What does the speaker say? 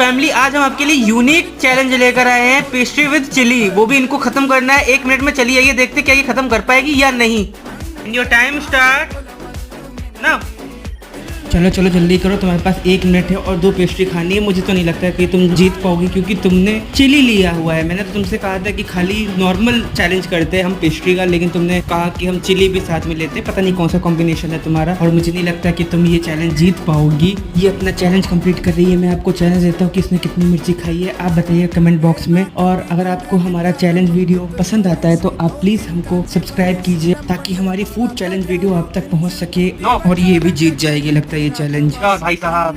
Family आज हम आपके लिए यूनिक चैलेंज लेकर आए हैं, पेस्ट्री विद चिली। वो भी इनको खत्म करना है 1 मिनट में। चलिए ये देखते क्या ये खत्म कर पाएगी या नहीं। इन योर टाइम स्टार्ट ना। चलो चलो जल्दी करो, तुम्हारे पास 1 मिनट है और 2 पेस्ट्री खानी है। मुझे तो नहीं लगता कि तुम जीत पाओगी क्योंकि तुमने चिली लिया हुआ है। मैंने तो तुमसे कहा था कि खाली नॉर्मल चैलेंज करते हैं हम पेस्ट्री का, लेकिन तुमने कहा कि हम चिली भी साथ में लेते हैं। पता नहीं कौन सा कॉम्बिनेशन है तुम्हारा, और मुझे नहीं लगता कि तुम ये चैलेंज जीत पाओगी। ये अपना चैलेंज कंप्लीट कर रही है। मैं आपको चैलेंज देता हूँ कि इसने कितनी मिर्ची खाई है, आप बताइए कमेंट बॉक्स में। और अगर आपको हमारा चैलेंज वीडियो पसंद आता है तो आप प्लीज हमको सब्सक्राइब कीजिए ताकि हमारी फूड चैलेंज वीडियो आप तक पहुँच सके। और ये भी जीत जाएगी लगता है ये चैलेंज। भाई साहब